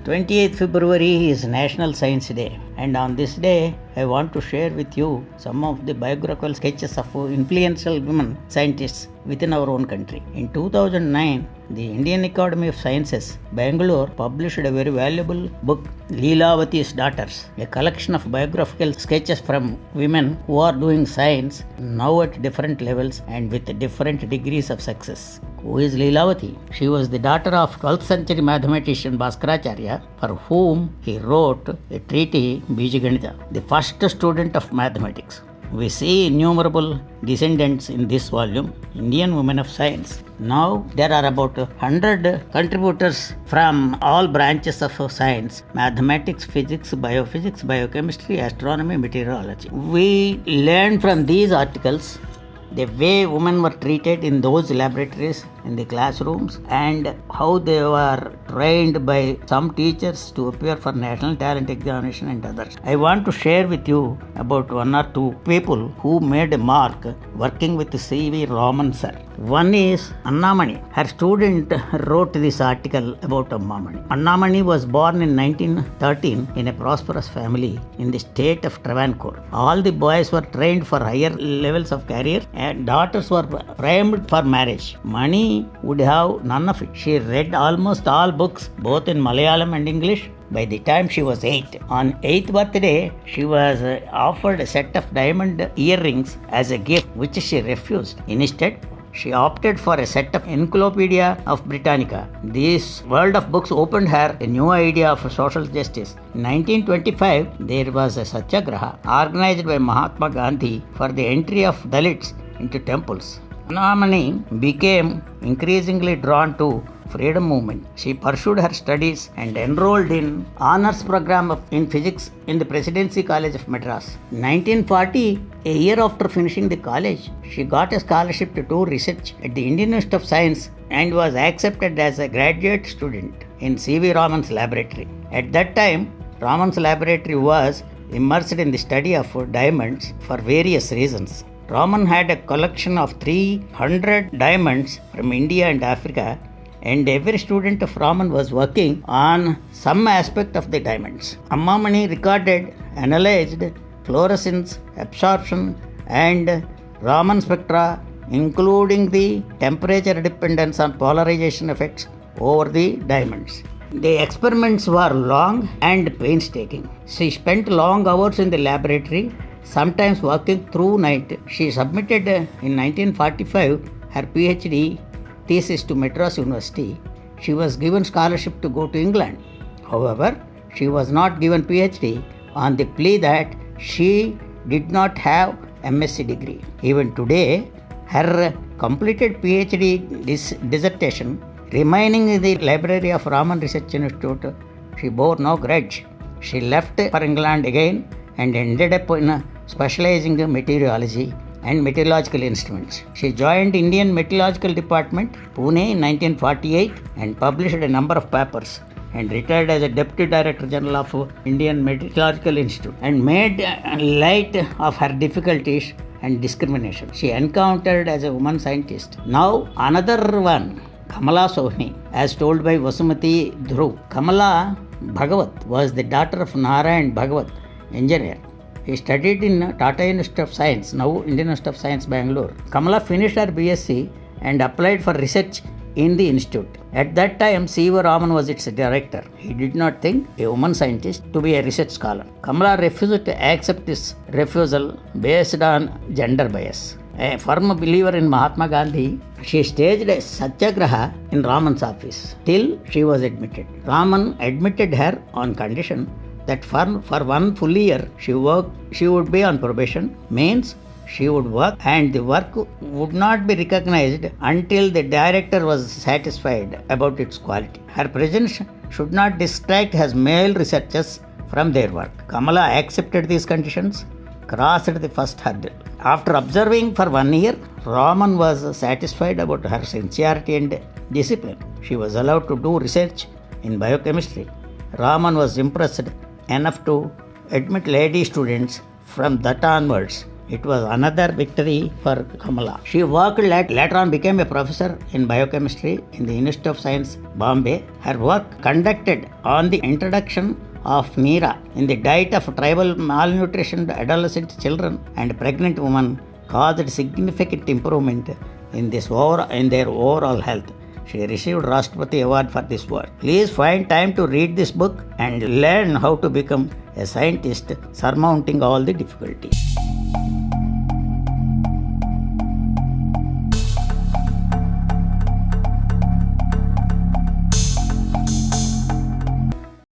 28th February is National Science Day, and on this day I want to share with you some of the biographical sketches of influential women scientists within our own country. In 2009, the Indian Academy of Sciences, Bangalore, published a very valuable book, Leelavati's Daughters, a collection of biographical sketches from women who are doing science now at different levels and with different degrees of success. Who is Leelavati? She was the daughter of 12th century mathematician Bhaskaracharya, for whom he wrote a treatise Bijaganita, the first student of mathematics. We see innumerable descendants in this volume, Indian women of science. Now there are about 100 contributors from all branches of science: mathematics, physics, biophysics, biochemistry, astronomy, meteorology. We learn from these articles the way women were treated in those laboratories, in the classrooms, and how they were trained by some teachers to appear for national talent examination and others. I want to share with you about one or two people who made a mark working with C.V. Raman sir. One is Annamani. Her student wrote this article about Annamani. Annamani was born in 1913 in a prosperous family in the state of Travancore. All the boys were trained for higher levels of career and daughters were primed for marriage. Money would have none of it. She read almost all books, both in Malayalam and English, by the time she was 8. On 8th birthday, she was offered a set of diamond earrings as a gift, which she refused. Instead, she opted for a set of Encyclopedia of Britannica. This world of books opened her a new idea of social justice. In 1925, there was a Satyagraha organized by Mahatma Gandhi for the entry of Dalits into temples. Annamani became increasingly drawn to freedom movement. She pursued her studies and enrolled in honors program in physics in the Presidency College of Madras. In 1940, a year after finishing the college, she got a scholarship to do research at the Indian Institute of Science and was accepted as a graduate student in C.V. Raman's laboratory. At that time, Raman's laboratory was immersed in the study of diamonds for various reasons. Raman had a collection of 300 diamonds from India and Africa, and every student of Raman was working on some aspect of the diamonds. Annamani recorded, analyzed fluorescence, absorption, and Raman spectra, including the temperature dependence on polarization effects over the diamonds. The experiments were long and painstaking. She spent long hours in the laboratory, sometimes working through night. She submitted in 1945 her PhD thesis to Madras University. She was given scholarship to go to England. However, she was not given PhD on the plea that she did not have MSc degree. Even today, her completed PhD dissertation remaining in the library of Raman Research Institute, she bore no grudge. She left for England again and ended up in specializing in meteorology and meteorological instruments. She joined Indian Meteorological Department, Pune in 1948 and published a number of papers and retired as a Deputy Director General of Indian Meteorological Institute and made light of her difficulties and discrimination she encountered as a woman scientist. Now another one, Kamala Sohni, as told by Vasumati Dhruv. Kamala Bhagavat was the daughter of Narayan Bhagavat, engineer. He studied in Tata Institute of Science, now Indian Institute of Science, Bangalore. Kamala finished her BSc and applied for research in the institute. At that time, C.V. Raman was its director. He did not think a woman scientist to be a research scholar. Kamala refused to accept this refusal based on gender bias. A firm believer in Mahatma Gandhi, she staged a Satyagraha in Raman's office till she was admitted. Raman admitted her on condition that for 1 full year she would be on probation, means she would work and the work would not be recognized until the director was satisfied about its quality. Her presence should not distract his male researchers from their work. Kamala accepted these conditions, crossed the first hurdle. After observing for 1 year, Raman was satisfied about her sincerity and discipline. She was allowed to do research in biochemistry. Raman was impressed enough to admit lady students. From that onwards, It was another victory for Kamala. She worked later on became a professor in biochemistry in the Institute of Science, Bombay. Her work conducted on the introduction of Neera in the diet of tribal malnutritioned adolescent children and pregnant women caused significant improvement in their overall health. She received Rashtrapati Award for this work. Please find time to read this book and learn how to become a scientist surmounting all the difficulties.